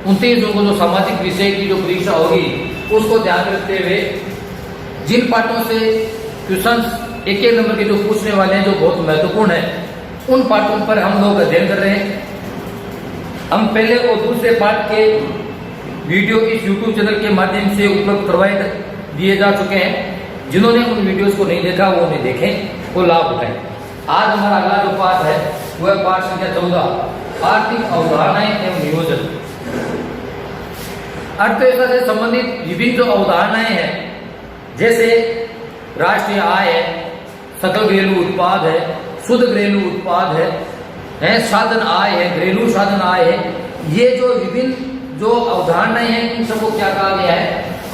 29 जून को जो सामाजिक विषय की जो परीक्षा होगी उसको ध्यान में रखते हुए जिन पाठों से क्वेश्चन एक एक नंबर के जो पूछने वाले हैं जो बहुत महत्वपूर्ण है उन पाठों पर हम लोग अध्ययन कर रहे हैं। हम पहले और दूसरे पाठ के वीडियो इस YouTube चैनल के माध्यम से उपलब्ध करवाए दिए जा चुके हैं। जिन्होंने उन वीडियोस को नहीं देखा वो उन्हें देखें, वो लाभ उठाएं। आज हमारा अगला जो पाठ है वह पाठ संख्या 14 आर्थिक अवधारणाएं एवं नियोजन। अर्थव्यवस्था से संबंधित विभिन्न जो अवधारणाएं हैं जैसे राष्ट्रीय आय है, सकल घरेलू उत्पाद है, शुद्ध घरेलू उत्पाद है, साधन आय है, घरेलू साधन आय है, ये जो विभिन्न जो अवधारणाएं हैं इन सबको क्या कहा गया है?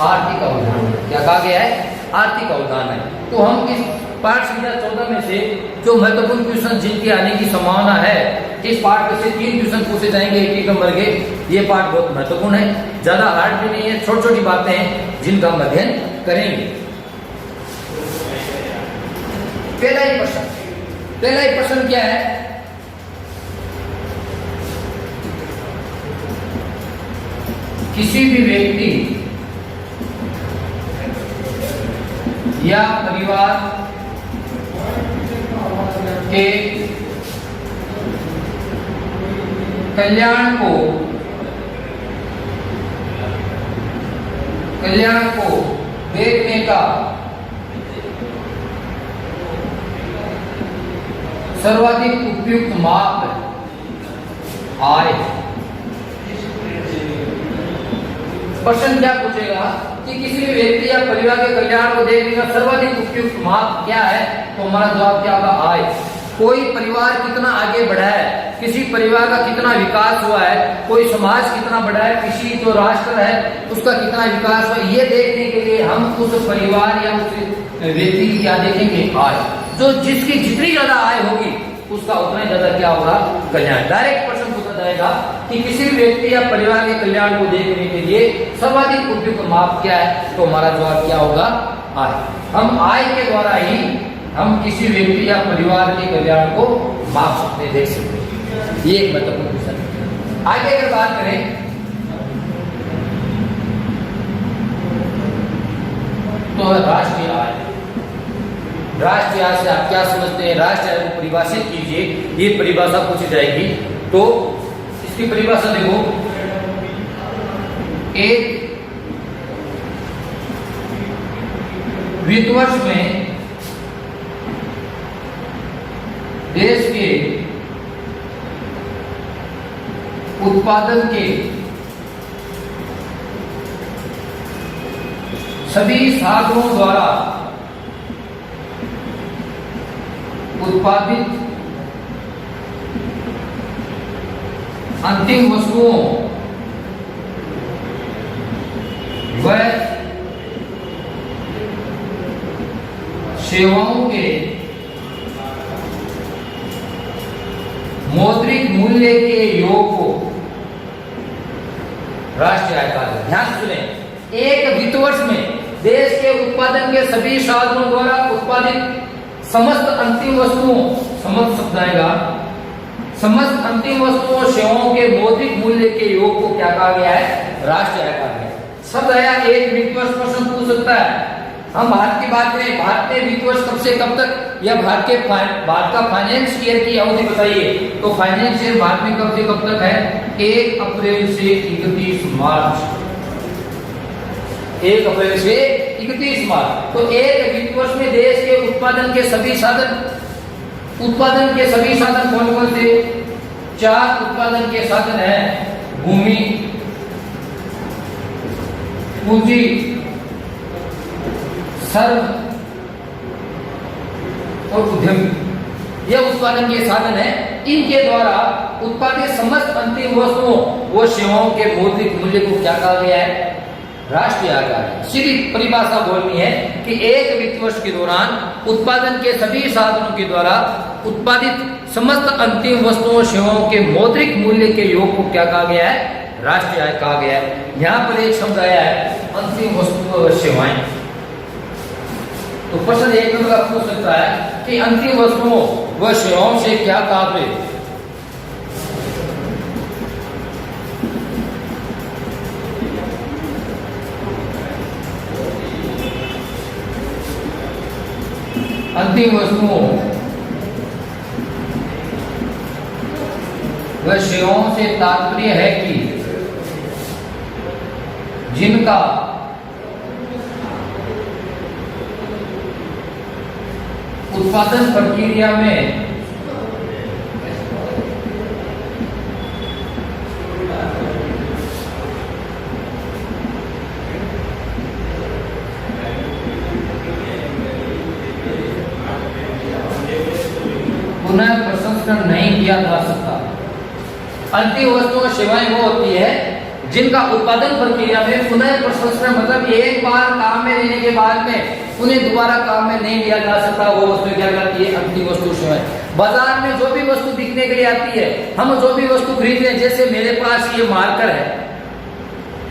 आर्थिक अवधारणा। क्या कहा गया है? आर्थिक अवधारणा। तो हम इस पाठ संख्या 14 में से जो महत्वपूर्ण क्वेश्चन जिनके आने की संभावना है इस पाठ में से 3 क्वेश्चन पूछे जाएंगे एक एक नंबर के। ये पाठ बहुत महत्वपूर्ण है, ज्यादा हार्ड भी नहीं है, छोटी छोटी बातें हैं जिनका हम अध्ययन करेंगे। पहला ही प्रश्न क्या है? किसी भी व्यक्ति या परिवार के कल्याण को देखने का सर्वाधिक उपयुक्त माप आय। प्रश्न क्या पूछेगा कि किसी भी व्यक्ति या परिवार के कल्याण को देखने का सर्वाधिक उपयुक्त माप क्या है? तो हमारा जवाब क्या होगा? आय। कोई परिवार कितना आगे बढ़ा है, किसी परिवार का कितना विकास हुआ है, कोई समाज कितना बढ़ा है, किसी जो राष्ट्र है उसका कितना विकास हुआ, ये देखने के लिए हम उस परिवार या उस व्यक्ति की क्या देखेंगे? आय। जो जिसकी जितनी ज्यादा आय होगी उसका उतना ही ज्यादा क्या होगा? कल्याण। डायरेक्ट प्रश्न पूछा जाएगा कि किसी भी व्यक्ति या परिवार के कल्याण को देखने के लिए सर्वाधिक उपयुक्त माप क्या है? तो हमारा जवाब क्या होगा? आय। हम आय के द्वारा ही हम किसी व्यक्ति या परिवार के कल्याण को माप सकते, देख सकते हैं। ये एक महत्वपूर्ण क्वेश्चन है। आगे अगर बात करें तो राष्ट्रीय आय। राष्ट्रीय आय से आप क्या समझते हैं? राष्ट्रीय आय को परिभाषित कीजिए, ये परिभाषा पूछी जाएगी। तो इसकी परिभाषा देखो, एक वित्त वर्ष में देश के उत्पादन के सभी साधनों द्वारा उत्पादित अंतिम वस्तुओं व सेवाओं के मौद्रिक मूल्य के योग को राष्ट्रीय आय कहा जाता है। ध्यान सुने, एक वित्त वर्ष में देश के उत्पादन के सभी साधनों द्वारा उत्पादित समस्त अंतिम वस्तुओं, समस्त शब्द आएगा, समस्त अंतिम वस्तुओं सेवाओं के मौद्रिक मूल्य के योग को क्या कहा गया है? राष्ट्रीय आय कहा गया है। शब्द आया एक वित्त वर्ष प्रश्न पूछ सकता है। हम भारत की बात करें, भारत में वित्त वर्ष कब से कब तक या भारत का फाइनेंस ईयर की अवधि बताइए। तो फाइनेंस ईयर भारत में कब से कब तक है? 1 अप्रैल से 31 मार्च। 1 अप्रैल से 31 मार्च। तो एक वित्त वर्ष में देश के उत्पादन के सभी साधन कौन कौन से? 4 उत्पादन के साधन हैं, भूमि, पूंजी, श्रम और उद्यम। यह उत्पादन के साधन है। इनके द्वारा उत्पादित समस्त अंतिम वस्तुओं व सेवाओं के मौद्रिक मूल्य को क्या कहा गया है? राष्ट्रीय आय कहा गया है। सीधी परिभाषा बोलनी है कि एक वित्त वर्ष के दौरान उत्पादन के सभी साधनों के द्वारा उत्पादित समस्त अंतिम वस्तुओं सेवाओं के मौद्रिक मूल्य के योग को क्या कहा गया है? राष्ट्रीय आय कहा गया है। यहाँ पर एक शब्द आया है अंतिम वस्तुओं व सेवाएं। तो प्रश्न एक नंबर का पूछ सकता है कि अंतिम वस्तुओं व सेवाओं से क्या तात्पर्य? अंतिम वस्तुओं व सेवाओं से तात्पर्य है कि जिनका उत्पादन प्रक्रिया में पुनः प्रसंस्करण नहीं किया जा सकता। अंतिम वस्तु और सेवाएं वो होती है जिनका उत्पादन प्रक्रिया में पुनः प्रसंस्करण मतलब एक बार काम में लेने के बाद में उन्हें दोबारा काम में नहीं लिया जा सकता, वो वस्तु क्या कहती है? अंतिम वस्तु सेवाएं। बाजार में जो भी वस्तु बिकने के लिए आती है, हम जो भी वस्तु खरीद रहे हैं, जैसे मेरे पास ये मार्कर है,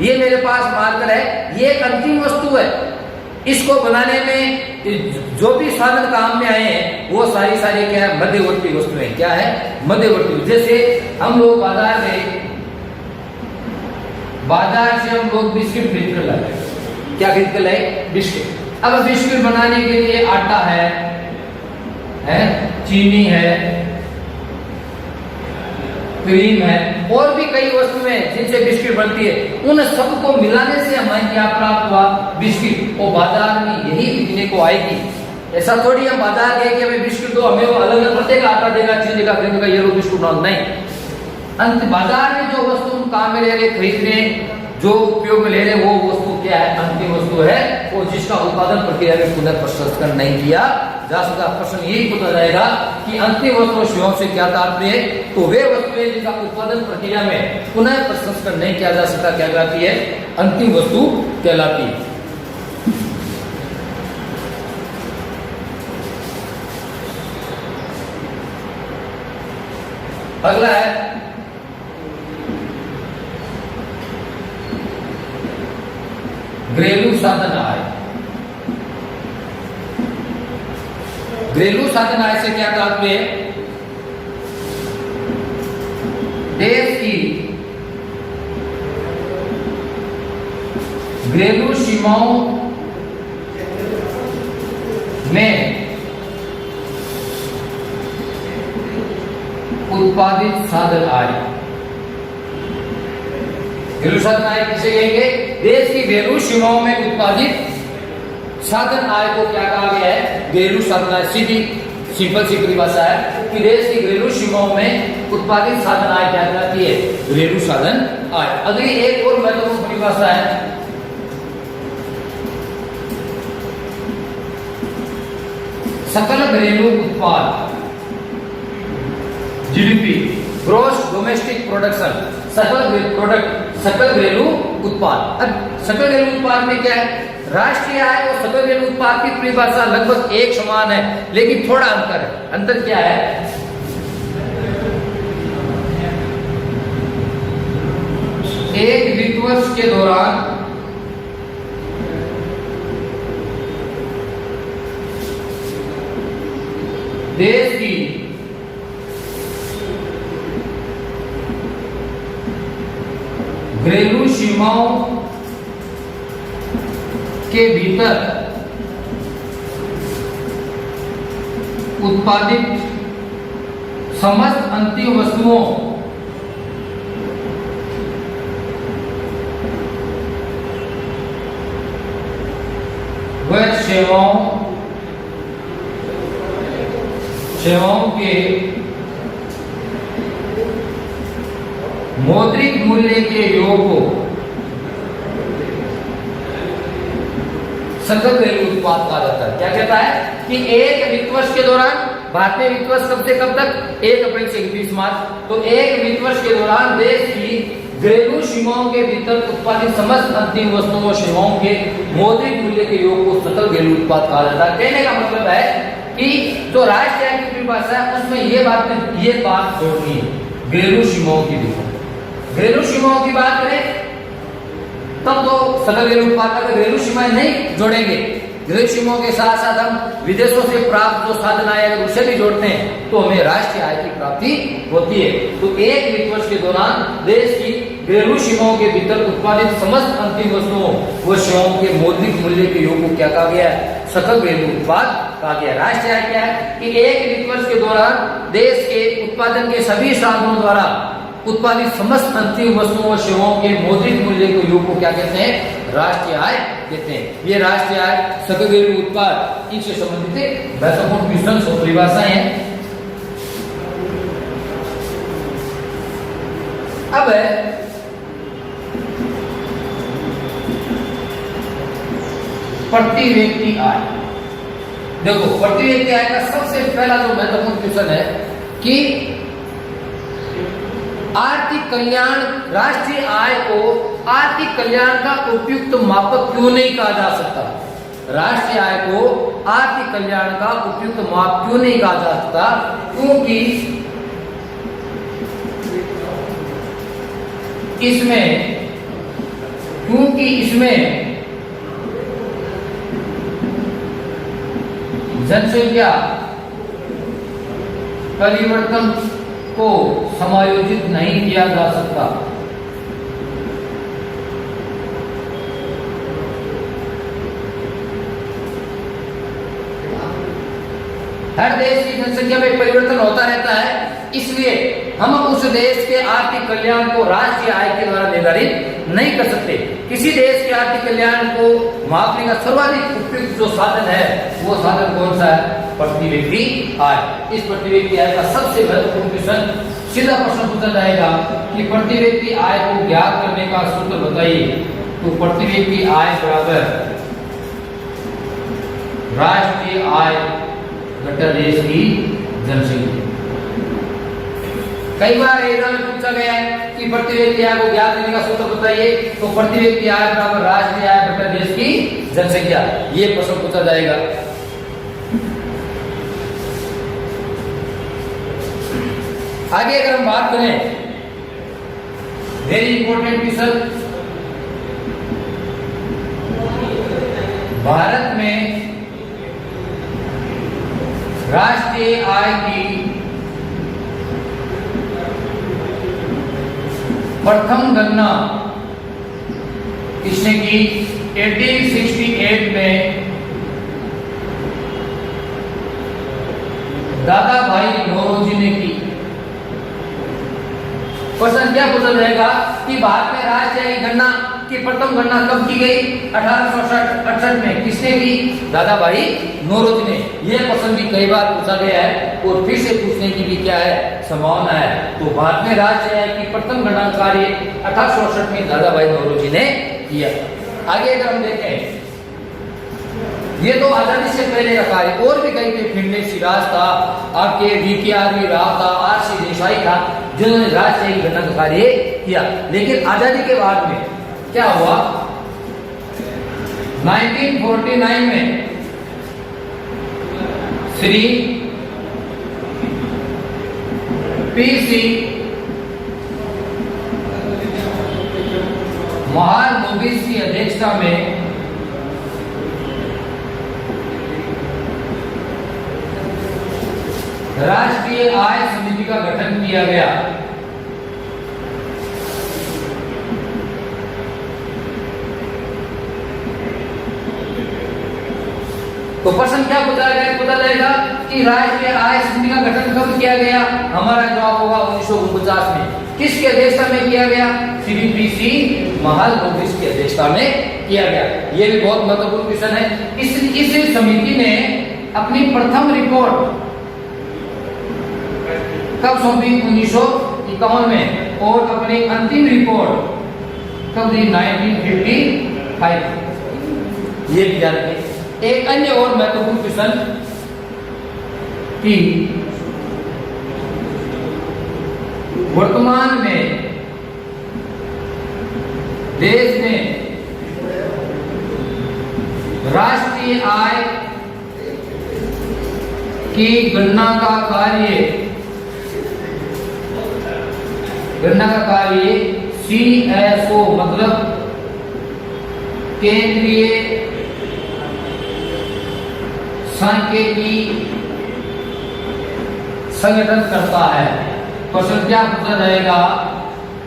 ये मेरे पास मार्कर है, ये एक अंतिम वस्तु है। इसको बनाने में जो भी साधन काम में आए हैं वो सारी क्या है? मध्यवर्ती वस्तुएं। क्या है? मध्यवर्ती। जैसे हम लोग बाजार से हम लोग बिस्किट खरीद कर लाए। क्या खरीद कर लाए? बिस्किट। अब बिस्किट बनाने के लिए आटा है, चीनी है, क्रीम है और भी कई वस्तुएं जिनसे बिस्किट बनती है, उन सबको मिलाने से हमें क्या प्राप्त हुआ? बिस्किट। और बाजार में यही बिकने को आएगी। ऐसा थोड़ी हम बाजार गए कि हमें बिस्किट दो, हमें वो अलग अलग प्रत्येक आटा देगा, चीनी देगा, क्रीम देगा, ये लो बिस्कुट ना, नहीं। अंत बाजार में जो वस्तु हम काम में ले रहे, खरीद रहे, जो उपयोग में ले रहे, वो वस्तु क्या है? अंतिम वस्तु है, और जिसका उत्पादन प्रक्रिया में पुनः प्रसंस्करण नहीं किया जा सकता। प्रश्न यही पूछा जाएगा कि अंतिम वस्तु सेवाओं से क्या तात्पर्य है? तो वे वस्तुएं जिनका उत्पादन प्रक्रिया में पुनः प्रसंस्करण नहीं किया जा सकता क्या कहलाती है? अंतिम वस्तु कहलाती है। अगला है घरेलू साधन आय। घरेलू साधन आय से क्या तात्पर्य है? देश की घरेलू सीमाओं में उत्पादित साधन आय। घरेलू साधन आय किसे कहेंगे? देश की घरेलू सीमाओं में उत्पादित साधन आय को क्या कहा गया है? घरेलू साधन आय। सीधी सिंपल सी परिभाषा है कि देश की घरेलू सीमाओं में उत्पादित साधन आय क्या कहलाती है? घरेलू साधन आय। अगली एक और महत्वपूर्ण परिभाषा है सकल घरेलू उत्पाद, जीडीपी, ग्रॉस डोमेस्टिक प्रोडक्शन। सकल घरेलू उत्पाद। अब सकल घरेलू उत्पाद में क्या है? राष्ट्रीय आय और सकल घरेलू उत्पाद की परिभाषा लगभग एक समान है, लेकिन थोड़ा अंतर है। अंतर क्या है? एक वित्त वर्ष के दौरान देश की घरेलू सीमाओं के भीतर उत्पादित समस्त अंतिम वस्तुओं व सेवाओं के मौद्रिक मूल्य के योग को सकल घरेलू उत्पाद कहा जाता है। क्या कहता है कि एक वित्त वर्ष के दौरान, भारत में वित्त वर्ष कब से कब तक? 1 अप्रैल से 31 मार्च। तो एक वित्त वर्ष के दौरान देश की घरेलू सीमाओं के भीतर उत्पादित समस्त अंतिम वस्तुओं और सेवाओं के मौद्रिक मूल्य के योग को सकल घरेलू उत्पाद कहा जाता है। कहने का मतलब है कि जो राष्ट्रीय आय की परिभाषा है उसमें ये बात जोड़नी है, घरेलू सीमाओं की भी। घरेलू सीमाओं की बात करें तब तो सकल घरेलू उत्पाद का घरेलू सीमाएं नहीं जोड़ेंगे, घरेलू सीमाओं के साथ साथ हम विदेशों से प्राप्त जो साधन आय अगर उसे भी जोड़ते हैं तो हमें राष्ट्रीय आय की प्राप्ति होती है। तो एक वित्त वर्ष के दौरान देश की घरेलू सीमाओं के भीतर उत्पादित समस्त अंतिम वस्तुओं व सेवाओं के मौद्रिक मूल्य के योग को क्या कहा गया है? सकल घरेलू उत्पाद कहा गया। राष्ट्रीय आय क्या है कि एक वित्त वर्ष के दौरान देश के उत्पादन के सभी साधनों द्वारा उत्पादित समस्त अंतिम वस्तुओं और सेवाओं के मौद्रिक मूल्य के योग को क्या कहते हैं? राष्ट्रीय आय कहते हैं। ये राष्ट्रीय आय, सकल घरेलू उत्पाद, इनसे संबंधित महत्वपूर्ण क्वेश्चन और परिभाषाएं हैं। अब प्रति व्यक्ति आय। देखो, प्रति व्यक्ति आय का सबसे पहला जो महत्वपूर्ण क्वेश्चन है कि आर्थिक कल्याण, राष्ट्रीय आय को आर्थिक कल्याण का उपयुक्त मापक क्यों नहीं कहा जा सकता? राष्ट्रीय आय को आर्थिक कल्याण का उपयुक्त माप क्यों नहीं कहा जा सकता? क्योंकि इसमें जनसंख्या परिवर्तन को समायोजित नहीं किया जा सकता। हर देश की जनसंख्या में परिवर्तन होता रहता है, इसलिए हम उस देश के आर्थिक कल्याण को राष्ट्रीय आय के द्वारा निर्धारित नहीं कर सकते। किसी देश के आर्थिक कल्याण को मापने का सर्वाधिक उपयुक्त जो साधन है वो साधन कौन सा है? प्रति व्यक्ति आय। इस प्रति व्यक्ति आय का सबसे महत्वपूर्ण क्वेश्चन, सीधा प्रश्न पूछा जाएगा कि प्रति व्यक्ति आय को ज्ञात करने का सूत्र बताइए। तो प्रति व्यक्ति आय बराबर राष्ट्रीय आय घटा देश की जनसंख्या। कई बार एग्जाम में पूछा गया है कि प्रति व्यक्ति आय को ज्ञात करने का सूत्र बताइए। तो प्रति व्यक्ति आय बराबर राष्ट्रीय आय घटा देश की जनसंख्या, ये प्रश्न पूछा जाएगा। आगे अगर हम बात करें, वेरी इंपॉर्टेंट क्वेश्चन, भारत में राष्ट्रीय आय की प्रथम गणना किसने की? 1868 में दादा भाई नौरोजी ने की। प्रश्न क्या पूछा जाएगा कि भारत में राष्ट्रीय आय की गणना की प्रथम गणना कब की गई? 1868 में। किसने की? दादा भाई नौरोजी ने। यह प्रश्न भी कई बार पूछा गया है और फिर से पूछने की भी क्या है? संभावना है। तो भारत में राष्ट्रीय आय की प्रथम गणना कार्य 1868 में दादा भाई नौरोजी ने किया। आगे अगर हम देखें, ये तो आजादी से पहले का कार्य, और भी कई थे, फिरने सिराज था, आपके VKR राव था, RC देसाई था, जिन्होंने राष्ट्रीय गणना का कार्य किया। लेकिन आजादी के बाद में क्या हुआ? 1949 में श्री PC महालनोबिस की अध्यक्षता में राष्ट्रीय आय समिति का गठन किया गया। तो प्रश्न क्या पूछा जाएगा कि राष्ट्रीय आय समिति का गठन कब किया गया? हमारा जवाब होगा 1949 में। किसकी अध्यक्षता में किया गया? श्री PC महालनोबिस की अध्यक्षता में किया गया। यह भी बहुत महत्वपूर्ण क्वेश्चन है। इस समिति ने अपनी प्रथम रिपोर्ट कब सौंपी? 1951 में। और अपनी अंतिम रिपोर्ट कब दी? 1955। ये भी याद रखें। एक अन्य और महत्वपूर्ण क्वेश्चन कि वर्तमान में देश में राष्ट्रीय आय की गणना का कार्य CSO मतलब केंद्रीय सांख्यिकी संगठन करता है। क्वेश्चन क्या पूछा जाएगा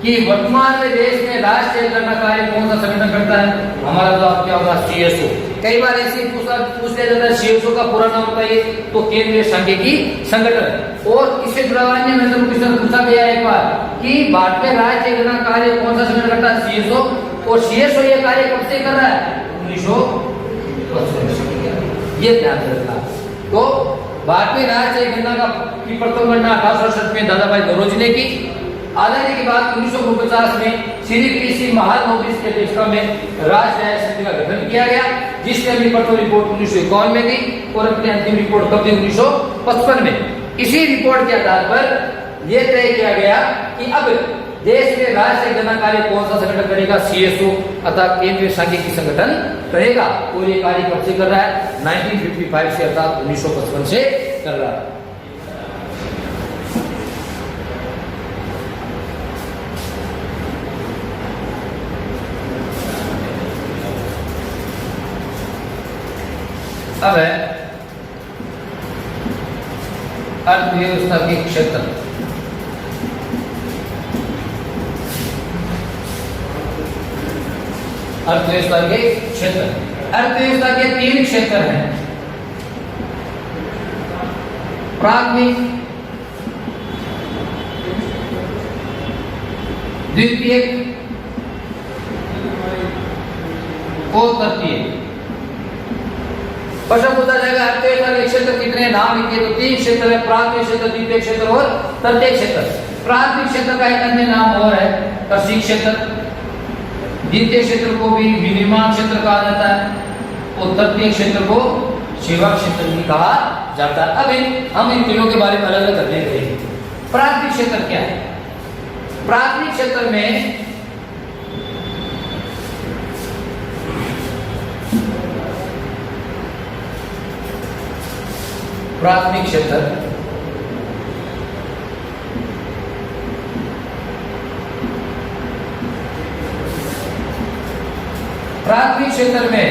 कि वर्तमान में देश में राष्ट्रीय गणना कार्य कौन सा संगठन करता है? हमारा जवाब क्या होगा? CSO। कई बार ऐसे पूछ लिया जाता है सीएसओ का पूरा नाम बताइए, तो केंद्रीय सांख्यिकी संगठन। और इससे जुड़ा हुआ अन्य महत्वपूर्ण क्वेश्चन पूछा गया एक बार कि भारतीय राज्य गणना कार्य कौन सा संगठन करता है? सीएसओ। और सीएसओ ये कार्य कब से कर रहा है? 1955 से। ये ध्यान रखना। तो भारतीय राज्य गणना की प्रथम गणना 1868 में दादा भाई नौरोजी ने की। आजादी के बाद 1949 में श्री पीसी महालनोबिस के अध्यक्षता में राज्य न्याय समिति का गठन किया गया, जिसने अपनी प्रथम रिपोर्ट 1951 में दी और अपनी अंतिम रिपोर्ट कब दी? 1955 में। इसी रिपोर्ट के आधार पर यह तय किया गया कि अब देश में राज्य गणना कार्य कौन सा संगठन करेगा? सीएसओ अर्थात केंद्रीय सांख्यिकी संगठन करेगा। और ये कार्य कब से कर रहा है? 1955 से अर्थात 1955 से कर रहा है। अब है अर्थव्यवस्था के क्षेत्र। अर्थव्यवस्था के क्षेत्र, अर्थव्यवस्था के 3 क्षेत्र हैं। प्राथमिक, द्वितीयक और तृतीयक। प्रश्न पूछा जाएगा अर्थव्यवस्था के क्षेत्र कितने? नाम लिखिए। तो 3 क्षेत्र है, प्राथमिक क्षेत्र, द्वितीय क्षेत्र और तृतीय क्षेत्र। प्राथमिक क्षेत्र का एक अन्य नाम और है कृषि क्षेत्र। द्वितीय क्षेत्र को भी विनिर्माण क्षेत्र कहा जाता है और तृतीय क्षेत्र को सेवा क्षेत्र भी कहा जाता है। अब हम इन तीनों के बारे में अलग अलग करते हैं। प्राथमिक क्षेत्र क्या है? प्राथमिक क्षेत्र में प्राथमिक क्षेत्र प्राथमिक क्षेत्र में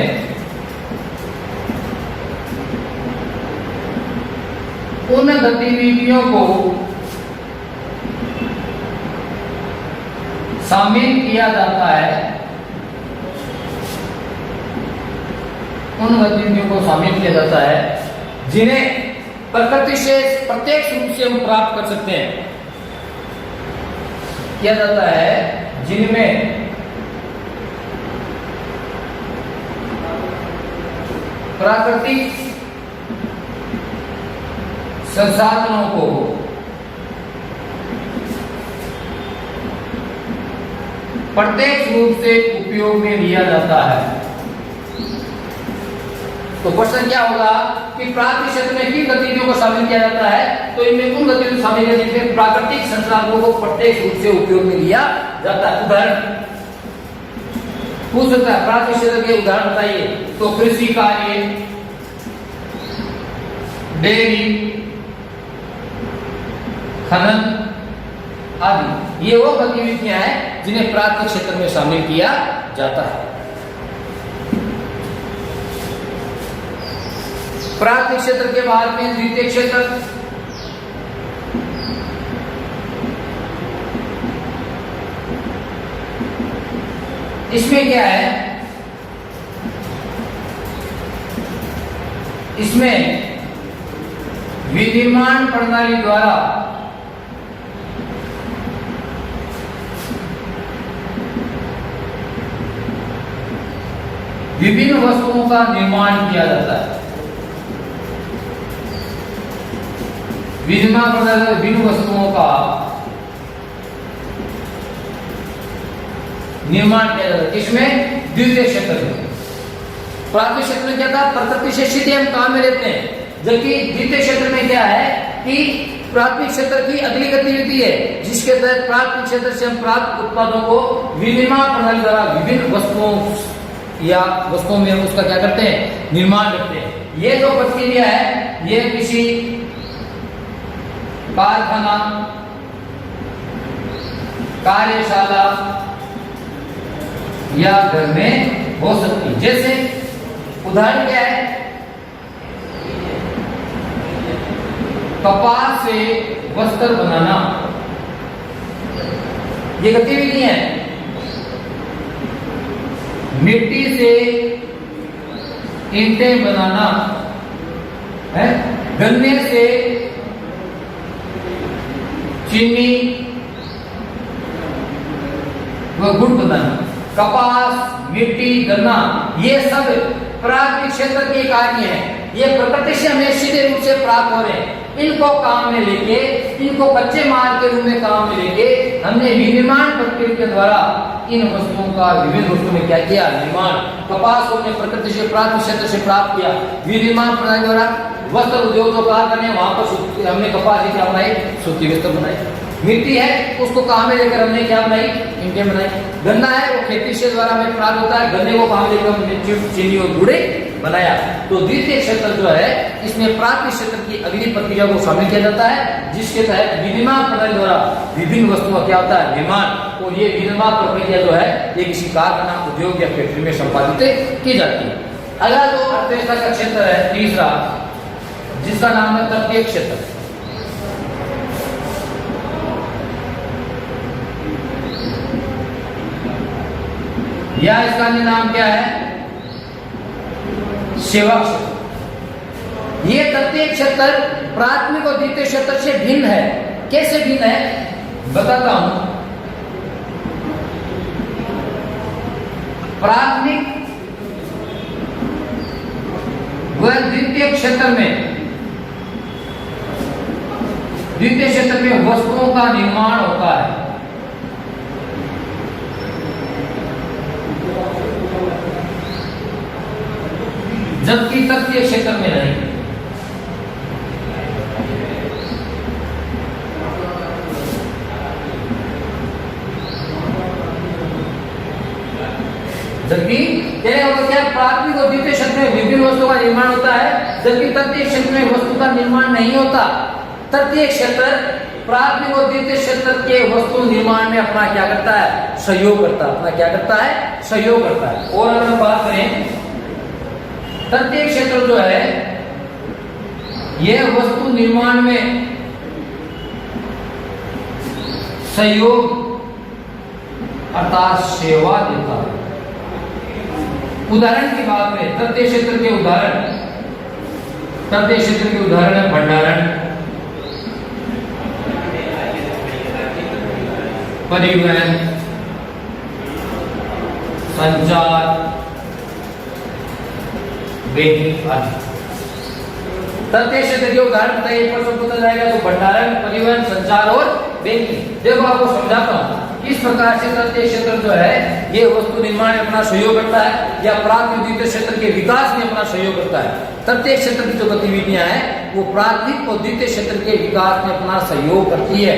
उन गतिविधियों को शामिल किया जाता है, उन गतिविधियों को शामिल किया जाता है जिन्हें प्रकृति से प्रत्यक्ष रूप से हम प्राप्त कर सकते हैं। किया जाता है जिनमें प्राकृतिक संसाधनों को प्रत्यक्ष रूप से उपयोग में लिया जाता है। तो क्वेश्चन क्या होगा कि प्राथमिक क्षेत्र में किन गतिविधियों को शामिल किया जाता है? तो इनमें उन गतिविधियों शामिल है जिनमें प्राकृतिक संसाधनों को प्रत्यक्ष रूप से उपयोग में लिया जाता है। उदाहरण पूछ सकता है, प्राथमिक क्षेत्र के उदाहरण बताइए। तो कृषि कार्य, डेयरी, खनन आदि, ये वो गतिविधियां हैं जिन्हें प्राथमिक क्षेत्र में शामिल किया जाता है। प्राथमिक क्षेत्र के बाद में द्वितीय क्षेत्र, इसमें क्या है? इसमें विनिर्माण प्रणाली द्वारा विभिन्न वस्तुओं का निर्माण किया जाता है। विनिर्माण प्रणाली में विभिन्न वस्तुओं का निर्माण किया जाता है। किसमें? द्वितीय क्षेत्र में। प्राथमिक क्षेत्र में क्या था? प्रकृति से सीधे हम काम में लेते हैं, जबकि द्वितीय क्षेत्र में क्या है कि प्राथमिक क्षेत्र की अगली गतिविधि है जिसके तहत प्राथमिक क्षेत्र से हम प्राप्त उत्पादों को विनिर्माण प्रणाली द्वारा विभिन्न वस्तुओं या वस्तुओं में उसका क्या करते हैं? निर्माण करते हैं। ये जो प्रक्रिया है ये किसी कारखाना, कार्यशाला या घर में हो सकती है। जैसे उदाहरण क्या है? कपास से वस्त्र बनाना, ये गतिविधि है। मिट्टी से ईंटें बनाना है, गन्ने से चीनी व गुड़ बनाना, कपास, मिट्टी, गन्ना, ये सब प्राकृतिक क्षेत्र के कार्य हैं। ये प्रकृति से हमें सीधे रूप से प्राप्त हो रहे हैं। इनको काम में लेके, इनको कच्चे माल के रूप में काम में लेके हमने विनिर्माण प्रक्रिया के द्वारा इन वस्तुओं का विभिन्न वस्तुओं में क्या किया, निर्माण। कपास को हमने प्रकृति से प्राप्त क्षेत्र से प्राप्त किया, विनिर्माण प्रणाली द्वारा वस्त्र उद्योग जो कारखाने वहां पर हमने कपास की क्या बनाई, सूती वस्त्र बनाई। मिट्टी है उसको काम में लेकर हमने क्या बनाई, ईंटें बनाई। गन्ना है वो खेती से द्वारा हमें प्राप्त होता है, गन्ने को काम लेकर हमने चीनी और गुड़ बनाया। तो द्वितीय क्षेत्र जो है इसमें प्राकृतिक क्षेत्र की अगली प्रक्रिया को शामिल किया जाता है, जिसके तहत विनिर्माण प्रणाली द्वारा विभिन्न वस्तुओं का क्या होता है, निर्माण। और ये विनिर्माण प्रक्रिया जो है ये किसी कारखाना, उद्योग या फैक्ट्री में संपादित की जाती है। अगला जो अर्थव्यवस्था का क्षेत्र है तीसरा, जिसका नाम है तृतीय क्षेत्र। या इसका अन्य नाम क्या है, सेवा क्षेत्र। ये तृतीय क्षेत्र प्राथमिक और द्वितीय क्षेत्र से भिन्न है। कैसे भिन्न है बताता हूं। प्राथमिक व द्वितीय क्षेत्र में, द्वितीय क्षेत्र में वस्तुओं का निर्माण होता है, जबकि तृतीय क्षेत्र में नहीं। जबकि क्या प्राथमिक और द्वितीय क्षेत्र में विभिन्न वस्तुओं का निर्माण होता है, जबकि तृतीय क्षेत्र में वस्तु का निर्माण नहीं होता। तृतीय क्षेत्र प्राथमिक और द्वितीय क्षेत्र के वस्तु निर्माण में अपना क्या करता है, सहयोग करता है। अपना क्या करता है, सहयोग करता है। और अगर हम बात करें तृतीय क्षेत्र जो है यह वस्तु निर्माण में सहयोग अर्थात सेवा देता है। उदाहरण की बात करें तृतीय क्षेत्र के उदाहरण, तृतीय क्षेत्र के उदाहरण है भंडारण, परिवहन, संचार, बैंकिंग आदि। तृतीय क्षेत्र के उदाहरण बताइए, प्रश्न पूछा जाएगा तो भंडारण, परिवहन, संचार और बैंकिंग। देखो आपको समझाता हूँ किस प्रकार से तृतीय क्षेत्र जो है ये वस्तु निर्माण में अपना सहयोग करता है या प्राथमिक द्वितीय क्षेत्र के विकास में अपना सहयोग करता है। तृतीय क्षेत्र की जो गतिविधियां हैं वो प्राथमिक और द्वितीय क्षेत्र के विकास में अपना सहयोग करती है।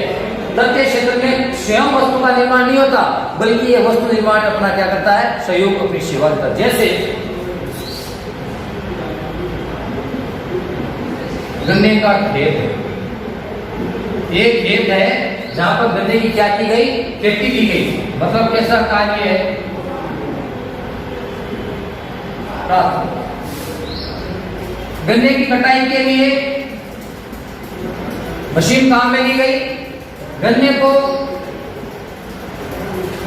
तृतीय क्षेत्र में स्वयं वस्तु का निर्माण नहीं होता, बल्कि ये वस्तु निर्माण में अपना क्या करता है, सहयोग, अपनी सेवा करता है। जैसे गन्ने का खेत है, एक खेत है जहां पर गन्ने की क्या की गई, खेती की गई। मतलब कैसा कार्य है, गन्ने की कटाई के लिए मशीन काम में ली गई, गन्ने को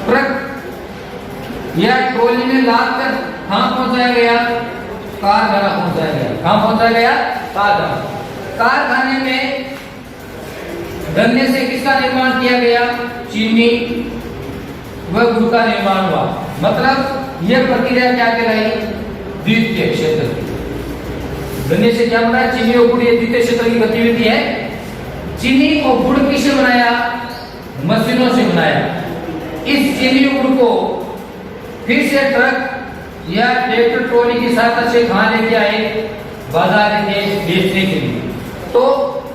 ट्रक या ट्रॉली में लादकर कहां पहुंचाया गया, कारखाना पहुंचाया गया। कहां पहुंचाया गया, कारखाना। कारखाने में गन्ने से किसका निर्माण किया गया, चीनी व गुड़ का निर्माण हुआ। मतलब यह प्रक्रिया क्या कहलाई, द्वितीय क्षेत्र की। गन्ने से क्या बना, चीनी और गुड़, ये द्वितीय क्षेत्र की गतिविधि है। चीनी और गुड़ किससे बनाया, मशीनों से बनाया। इस चीनी और गुड़ को फिर से ट्रक या ट्रैक्टर ट्रॉली की सहायता से कहां लेके आए, बाजार में बेचने के लिए। तो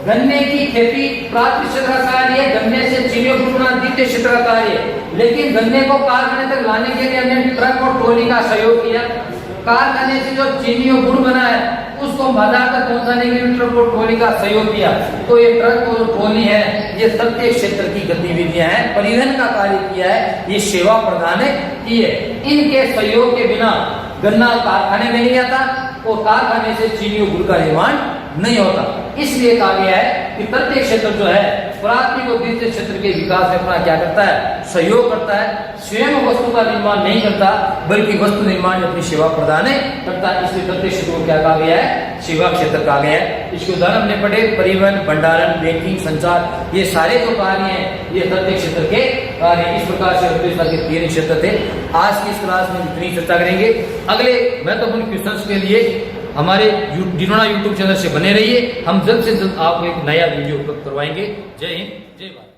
गन्ने की खेती प्राथमिक क्षेत्र का कार्य है, गन्ने से चीनी और गुड़ बनाना द्वितीय क्षेत्र का कार्य है। लेकिन गन्ने को कारखाने तक लाने के लिए हमने ट्रक और ट्रॉली का सहयोग किया। कारखाने से जो चीनी और गुड़ बना है उसको बाजार तक पहुंचाने के लिए ट्रक और ट्रॉली का सहयोग किया। तो ये ट्रक और ट्रॉली है, ये तृतीय क्षेत्र की गतिविधियां हैं, परिवहन का कार्य किया है, ये सेवा प्रदान की है। इनके सहयोग के बिना गन्ना कारखाने में नहीं आता और कारखाने से चीनी और गुड़ का निर्माण नहीं होता। इसलिए कहा गया है कि तृतीय क्षेत्र जो है प्राथमिक और द्वितीय क्षेत्र के विकास में अपना क्या करता है, सहयोग करता है। स्वयं वस्तु का निर्माण नहीं करता बल्कि वस्तु निर्माण में अपनी सेवा प्रदान करता है। इसलिए तृतीय क्षेत्र को क्या कहा गया है, सेवा क्षेत्र कहा गया है। इसके उदाहरण हमने पढ़े, परिवहन, भंडारण, बैंकिंग, संचार, ये सारे जो कार्य हैं ये तृतीय क्षेत्र के कार्य। इस प्रकार से के 3 क्षेत्र थे। आज की इस क्लास में इतनी चर्चा करेंगे। अगले महत्वपूर्ण क्वेश्चंस के लिए हमारे डिनोना यूट्यूब चैनल से बने रहिए। हम जल्द से जल्द आपको एक नया वीडियो उपलब्ध करवाएंगे। जय हिंद, जय भारत।